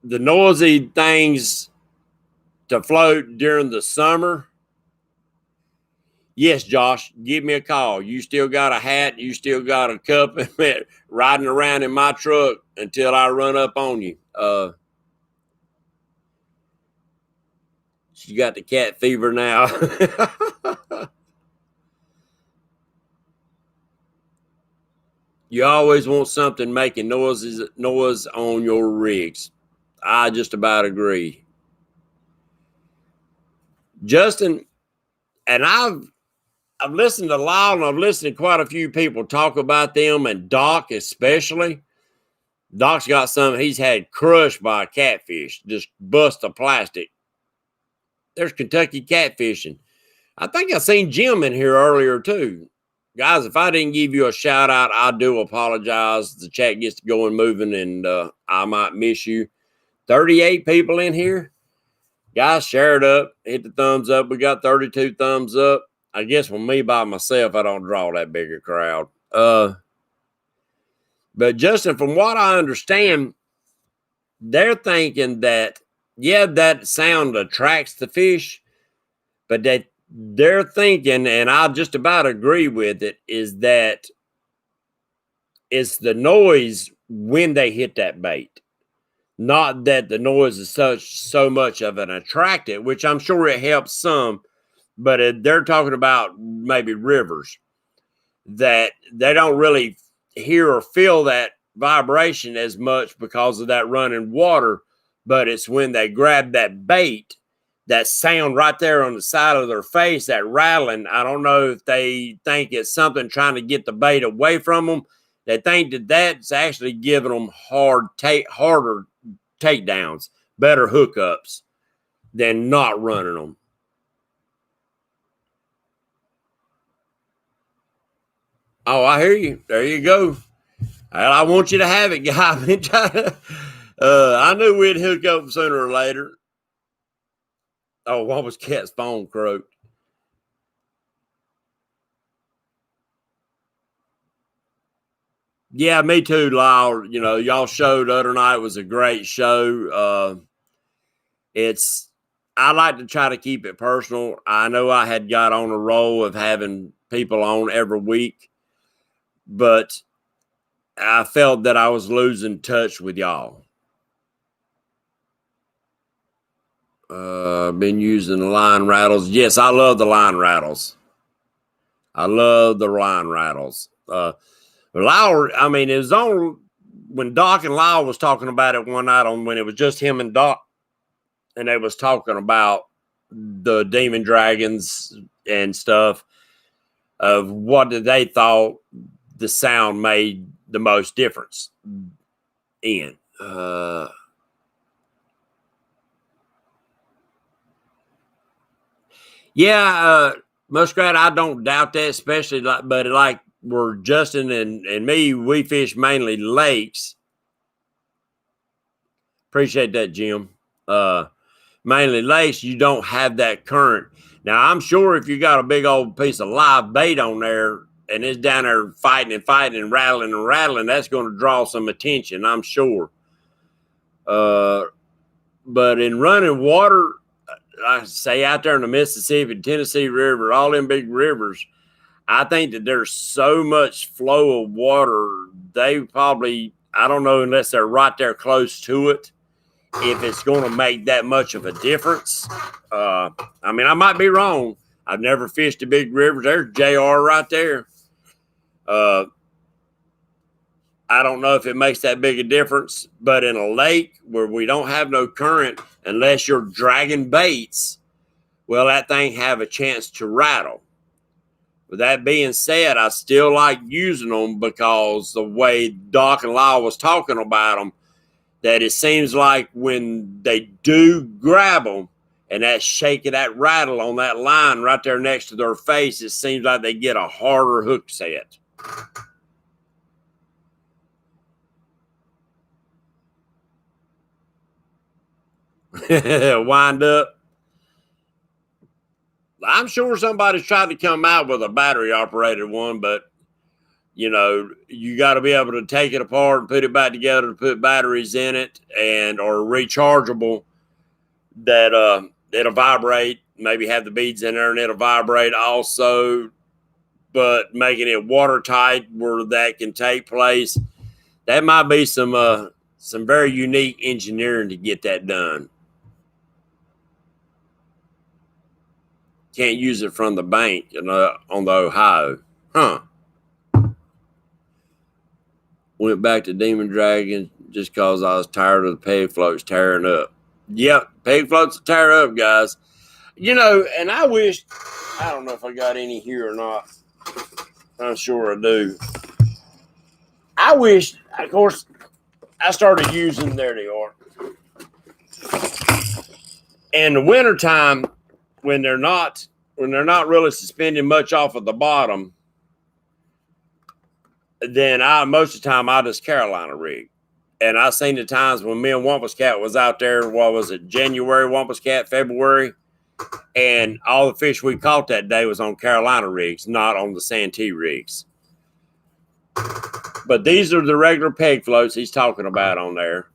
the noisy things to float during the summer? Yes, Josh, give me a call. You still got a hat. You still got a cup riding around in my truck until I run up on you. She got the cat fever now. You always want something making noise on your rigs. I just about agree. Justin, and I've listened to Lyle, and I've listened to quite a few people talk about them, and Doc especially. Doc's got some he's had crushed by a catfish, just bust a plastic. There's Kentucky catfishing. I think I seen Jim in here earlier too. Guys, if I didn't give you a shout out, I do apologize. The chat gets to going moving, and I might miss you. 38 people in here. Guys, share it up. Hit the thumbs up. We got 32 thumbs up. I guess with me by myself, I don't draw that bigger crowd. But Justin, from what I understand, they're thinking that, yeah, that sound attracts the fish, but that they're thinking, and I just about agree with it, is that it's the noise when they hit that bait. Not that the noise is so much of an attractant, which I'm sure it helps some, but they're talking about maybe rivers that they don't really hear or feel that vibration as much because of that running water, but it's when they grab that bait, that sound right there on the side of their face, that rattling. I don't know if they think it's something trying to get the bait away from them. They think that that's actually giving them harder takedowns, better hookups than not running them. Oh, I hear you. There you go. Well, I want you to have it, guy. I knew we'd hook up sooner or later. Oh, what was Cat's phone croaked? Yeah, me too, Lyle. You know, y'all showed the other night. It was a great show. I like to try to keep it personal. I know I had got on a roll of having people on every week, but I felt that I was losing touch with y'all. Been using the line rattles. Yes, I love the line rattles. I love the line rattles. Lyle, I mean, it was on when Doc and Lyle was talking about it one night on when it was just him and Doc, and they was talking about the demon dragons and stuff of what they thought the sound made the most difference in. Muskrat, I don't doubt that, especially but like where Justin and me, we fish mainly lakes. Appreciate that, Jim. Mainly lakes, you don't have that current. Now, I'm sure if you got a big old piece of live bait on there and it's down there fighting and rattling, that's going to draw some attention, I'm sure. But in running water, I say out there in the Mississippi, Tennessee River, all them big rivers, I think that there's so much flow of water, they probably, I don't know, unless they're right there close to it, if it's going to make that much of a difference. I mean, I might be wrong. I've never fished a big river. There's JR right there. I don't know if it makes that big a difference, but in a lake where we don't have no current, unless you're dragging baits, well, that thing have a chance to rattle. With that being said, I still like using them because the way Doc and Lyle was talking about them, that it seems like when they do grab them and that shake of that rattle on that line right there next to their face, it seems like they get a harder hook set. Wind up. I'm sure somebody's tried to come out with a battery operated one, but you know, you got to be able to take it apart and put it back together to put batteries in it and or rechargeable that it'll vibrate, maybe have the beads in there and it'll vibrate also, but making it watertight where that can take place. That might be some very unique engineering to get that done. Can't use it from the bank on the Ohio. Huh. Went back to Demon Dragon just because I was tired of the peg floats tearing up. Yep, peg floats tear up, guys. You know, and I wish, I don't know if I got any here or not. I'm sure I do. I wish, of course, I started using, there they are. In the wintertime, when they're not really suspending much off of the bottom, then most of the time I just Carolina rig. And I seen the times when me and Wampus Cat was out there, what was it, January, Wampus Cat, February, and all the fish we caught that day was on Carolina rigs, not on the Santee rigs. But these are the regular peg floats he's talking about on there.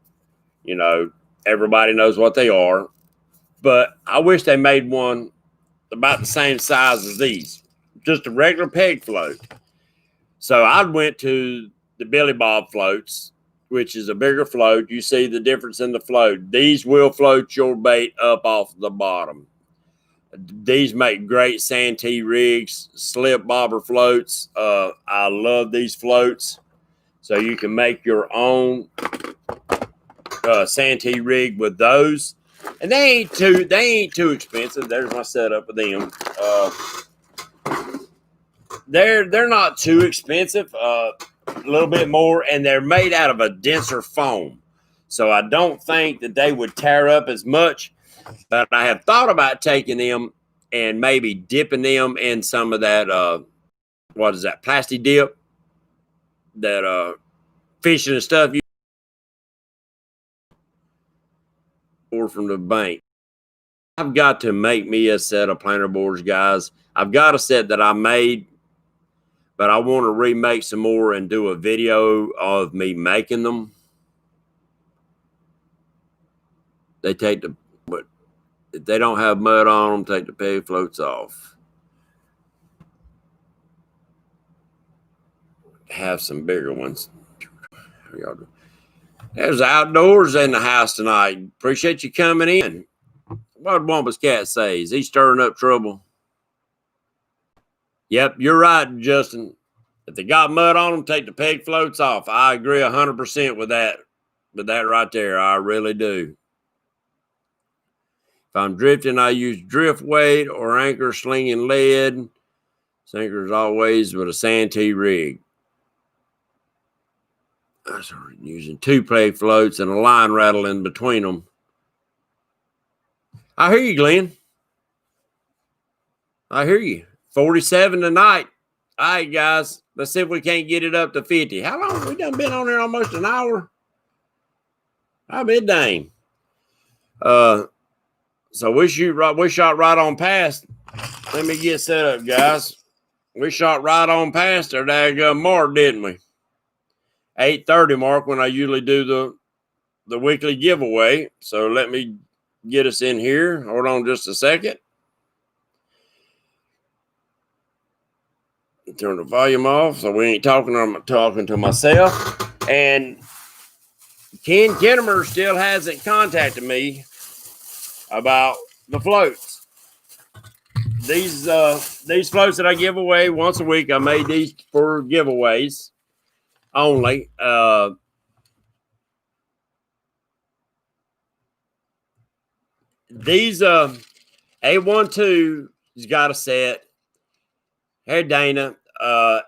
You know, everybody knows what they are. But I wish they made one about the same size as these. Just a regular peg float. So I went to the Billy Bob floats, which is a bigger float. You see the difference in the float. These will float your bait up off the bottom. These make great Santee rigs, slip bobber floats. I love these floats. So you can make your own Santee rig with those. And they ain't too expensive. There's my setup with them. They're not too expensive. A little bit more, and they're made out of a denser foam. So I don't think that they would tear up as much. But I have thought about taking them and maybe dipping them in some of that what is that, plastic dip? That fishing and stuff you or from the bank. I've got to make me a set of planter boards, guys. I've got a set that I made, but I want to remake some more and do a video of me making them. They take but if they don't have mud on them, take the peg floats off. Have some bigger ones. There's outdoors in the house tonight. Appreciate you coming in. What did Wampus Cat say? Is he stirring up trouble? Yep, you're right, Justin. If they got mud on them, take the peg floats off. I agree 100% with that. With that right there, I really do. If I'm drifting, I use drift weight or anchor slinging lead. Sinkers always with a Santee rig. I started using 2 peg floats and a line rattle in between them. I hear you, Glenn. I hear you. 47 tonight. All right, guys. Let's see if we can't get it up to 50. How long? We done been on there almost an hour. I'll be dang. So we shot right on past. Let me get set up, guys. We shot right on past our daggum mark, didn't we? 8:30 mark when I usually do the weekly giveaway. So let me get us in here. Hold on just a second. Turn the volume off so we ain't talking. I'm talking to myself. And Ken Kennemer still hasn't contacted me about the floats. These floats that I give away once a week, I made these for giveaways only. These A12 has got a set. Hey, Dana.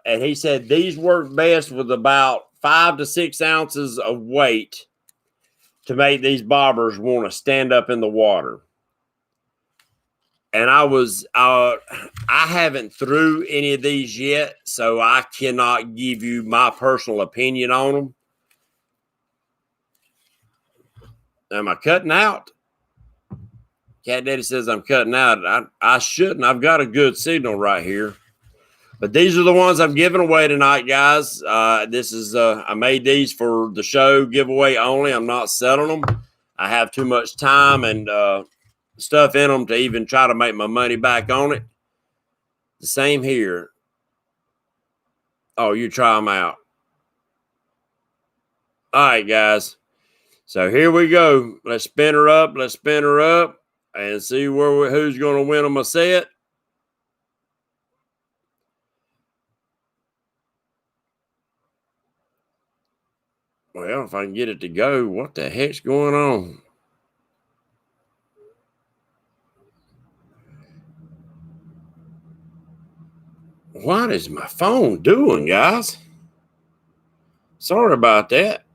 And he said these work best with about 5 to 6 ounces of weight to make these bobbers want to stand up in the water. And I haven't threw any of these yet, so I cannot give you my personal opinion on them. Am I cutting out? Cat Daddy says I'm cutting out. I shouldn't. I've got a good signal right here. But these are the ones I'm giving away tonight, guys. I made these for the show giveaway only. I'm not selling them. I have too much time and stuff in them to even try to make my money back on it. The same here. Oh, you try them out. All right, guys. So here we go. Let's spin her up. Let's spin her up and see who's going to win them a set. Well, if I can get it to go, what the heck's going on? What is my phone doing, guys? Sorry about that.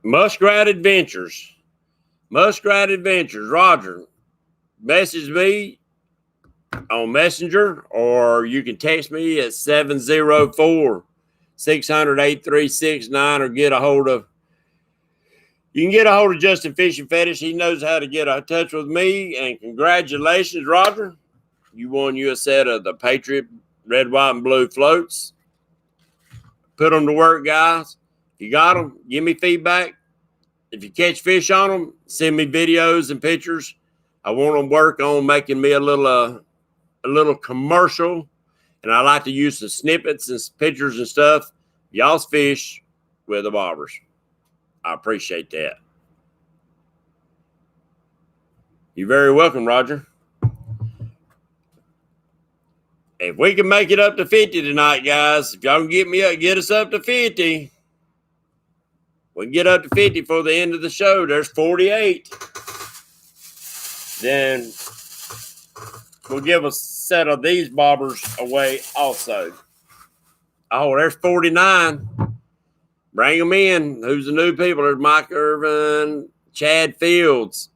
Muskrat Adventures. Roger, message me on Messenger, or you can text me at 704-600-8369 or get a hold of. You can get a hold of Justin Fishing Fetish. He knows how to get in touch with me. And congratulations, Roger. You won you a set of the Patriot red, white, and blue floats. Put them to work, guys. If you got them, give me feedback. If you catch fish on them, send me videos and pictures. I want to work on making me a little commercial, and I like to use some snippets and pictures and stuff. Y'all's fish with the bobbers. I appreciate that. You're very welcome, Roger. If we can make it up to 50 tonight, guys, if y'all can get us up to 50, we can get up to 50 for the end of the show. There's 48. Then we'll give a set of these bobbers away also. Oh, there's 49. Bring them in. Who's the new people? There's Mike Irvin, Chad Fields.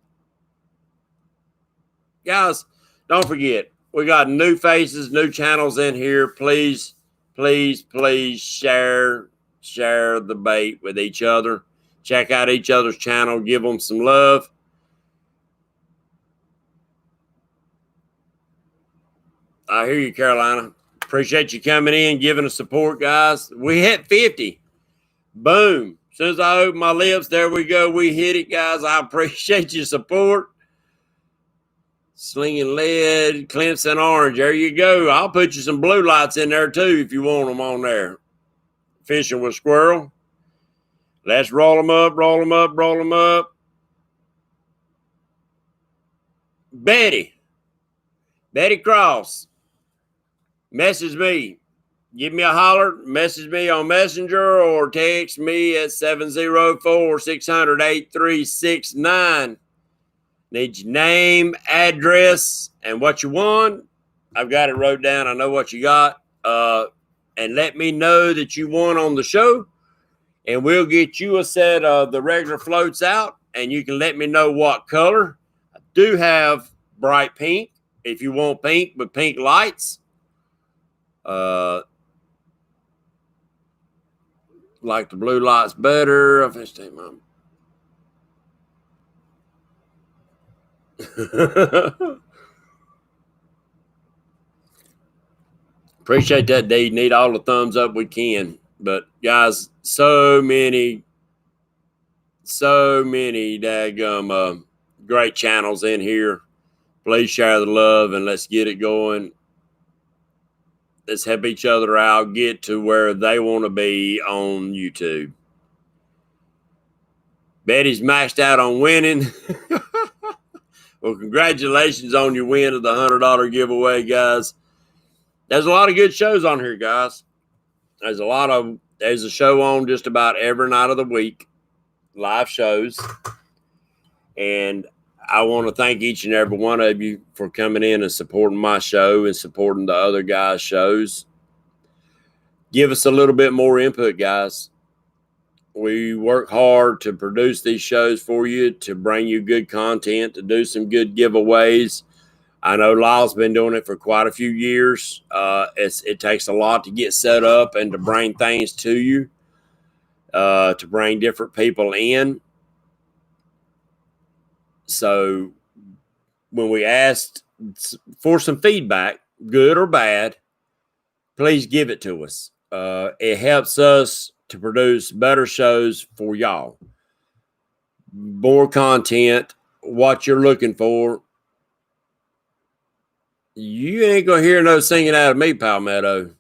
Guys, don't forget, we got new faces, new channels in here. Please, please, please share the bait with each other. Check out each other's channel. Give them some love. I hear you, Carolina. Appreciate you coming in, giving us support, guys. We hit 50. Boom. As soon as I open my lips, there we go. We hit it, guys. I appreciate your support. Slinging lead, Clemson orange. There you go. I'll put you some blue lights in there, too, if you want them on there. Fishing with squirrel. Let's roll them up, roll them up, roll them up. Betty Cross, message me. Give me a holler, message me on Messenger or text me at 704-600-8369. Need your name, address, and what you won. I've got it wrote down. I know what you got. And let me know that you won on the show. And we'll get you a set of the regular floats out. And you can let me know what color. I do have bright pink if you want pink with pink lights. Like the blue lights better. I finished it, Mom. Appreciate that, D. Need all the thumbs up we can. But guys, so many daggum great channels in here. Please share the love and let's get it going. Let's help each other out, get to where they want to be on YouTube. Betty's maxed out on winning. Well, congratulations on your win of the $100 giveaway, guys. There's a lot of good shows on here, guys. There's a show on just about every night of the week, live shows. And I want to thank each and every one of you for coming in and supporting my show and supporting the other guys' shows. Give us a little bit more input, guys. We work hard to produce these shows for you, to bring you good content, to do some good giveaways. I know Lyle's been doing it for quite a few years. It takes a lot to get set up and to bring things to you, to bring different people in. So when we asked for some feedback, good or bad, please give it to us. It helps us to produce better shows for y'all. More content, what you're looking for. You ain't going to hear no singing out of me, Palmetto.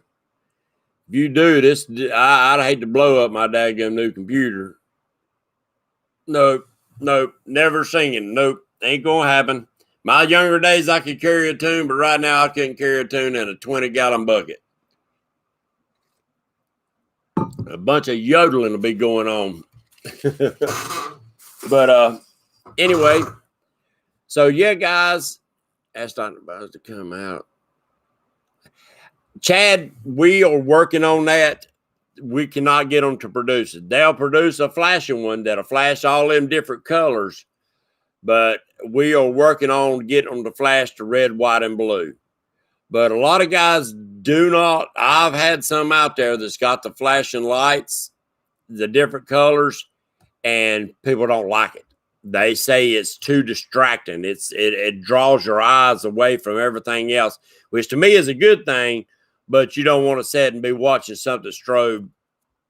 If you do this, I'd hate to blow up my daggum new computer. Nope, never singing. Nope, ain't going to happen. My younger days, I could carry a tune, but right now I couldn't carry a tune in a 20-gallon bucket. A bunch of yodeling will be going on. But anyway, so yeah, guys, that's not about to come out. Chad, we are working on that. We cannot get them to produce it. They'll produce a flashing one that'll flash all them different colors, but we are working on getting them to flash to red, white, and blue. But a lot of guys do not. I've had some out there that's got the flashing lights, the different colors, and people don't like it. They say it's too distracting. It draws your eyes away from everything else, which to me is a good thing, but you don't want to sit and be watching something strobe,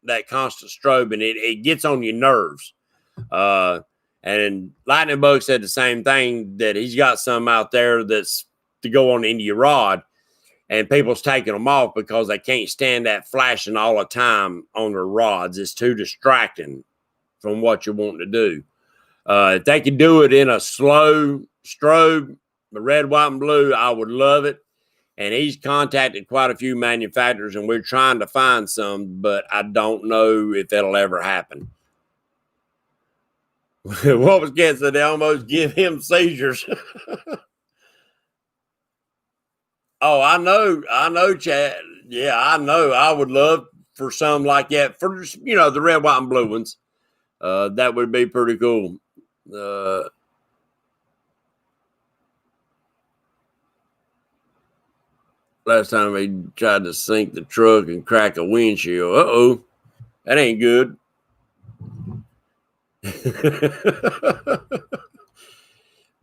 that constant strobe, and it gets on your nerves. And Lightning Bug said the same thing, that he's got some out there that's to go on into your rod, and people's taking them off because they can't stand that flashing all the time on their rods. It's too distracting from what you're wanting to do. If they could do it in a slow strobe, the red, white, and blue, I would love it. And he's contacted quite a few manufacturers, and we're trying to find some, but I don't know if that'll ever happen. What was Ken said? They almost give him seizures. Oh, I know, Chad. Yeah, I know. I would love for some like that, for the red, white, and blue ones. That would be pretty cool. Last time he tried to sink the truck and crack a windshield. Uh-oh, that ain't good.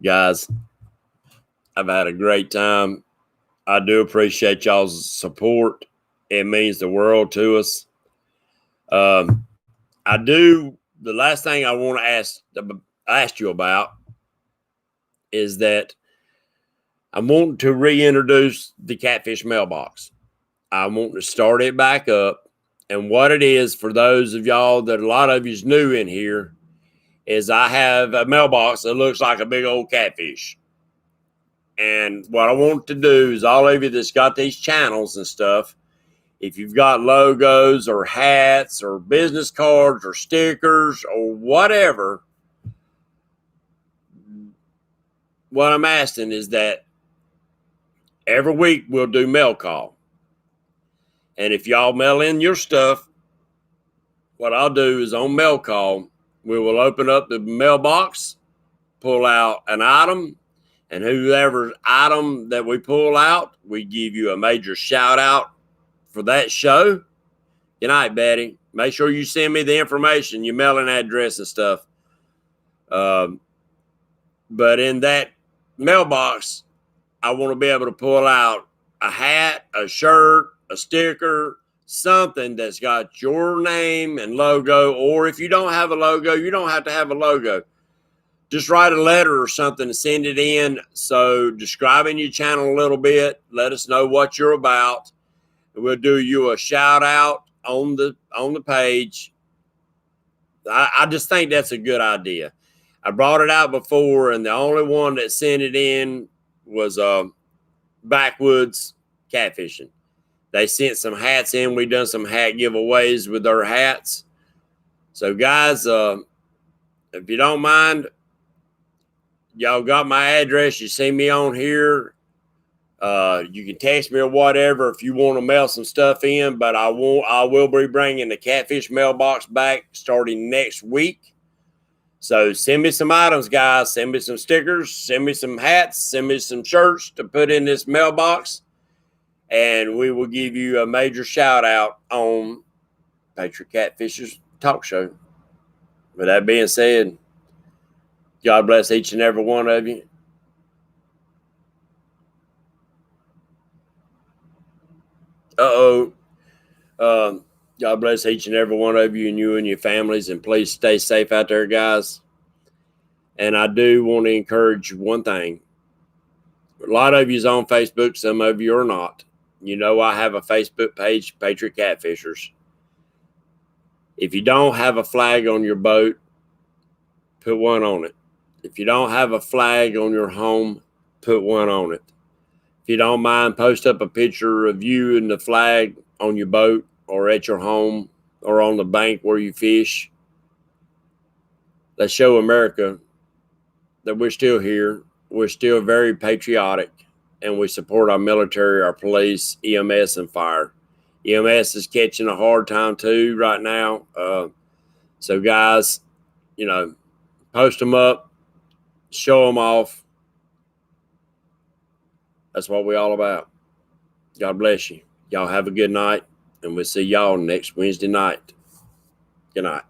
Guys, I've had a great time. I do appreciate y'all's support. It means the world to us. The last thing I want to ask you about is that I'm wanting to reintroduce the Catfish mailbox. I want to start it back up. And what it is, for those of y'all that a lot of you's new in here, is I have a mailbox that looks like a big old catfish. And what I want to do is all of you that's got these channels and stuff, if you've got logos or hats or business cards or stickers or whatever, what I'm asking is that every week we'll do mail call. And if y'all mail in your stuff, what I'll do is on mail call, we will open up the mailbox, pull out an item, and whoever item that we pull out, we give you a major shout out for that show. Good night, Betty. Make sure you send me the information, your mailing address and stuff. But in that mailbox, I want to be able to pull out a hat, a shirt, a sticker, something that's got your name and logo. Or if you don't have a logo, you don't have to have a logo. Just write a letter or something and send it in. So describing your channel a little bit, let us know what you're about. And we'll do you a shout out on the page. I just think that's a good idea. I brought it out before, and the only one that sent it in was Backwoods Catfishing. They sent some hats in. We done some hat giveaways with their hats. So guys, if you don't mind, y'all got my address. You see me on here. You can text me or whatever if you want to mail some stuff in, but I will be bringing the catfish mailbox back starting next week. So send me some items, guys. Send me some stickers. Send me some hats. Send me some shirts to put in this mailbox, and we will give you a major shout out on Patriot Catfishers Talk Show. With that being said, God bless each and every one of you. God bless each and every one of you and your families, and please stay safe out there, guys. And I do want to encourage one thing. A lot of you is on Facebook. Some of you are not. You know, I have a Facebook page, Patriot Catfishers. If you don't have a flag on your boat, put one on it. If you don't have a flag on your home, put one on it. If you don't mind, post up a picture of you and the flag on your boat or at your home or on the bank where you fish. Let's show America that we're still here. We're still very patriotic, and we support our military, our police, EMS, and fire. EMS is catching a hard time too right now. So guys, you know, post them up, show them off. That's what we're all about. God bless you. Y'all have a good night, and we'll see y'all next Wednesday night. Good night.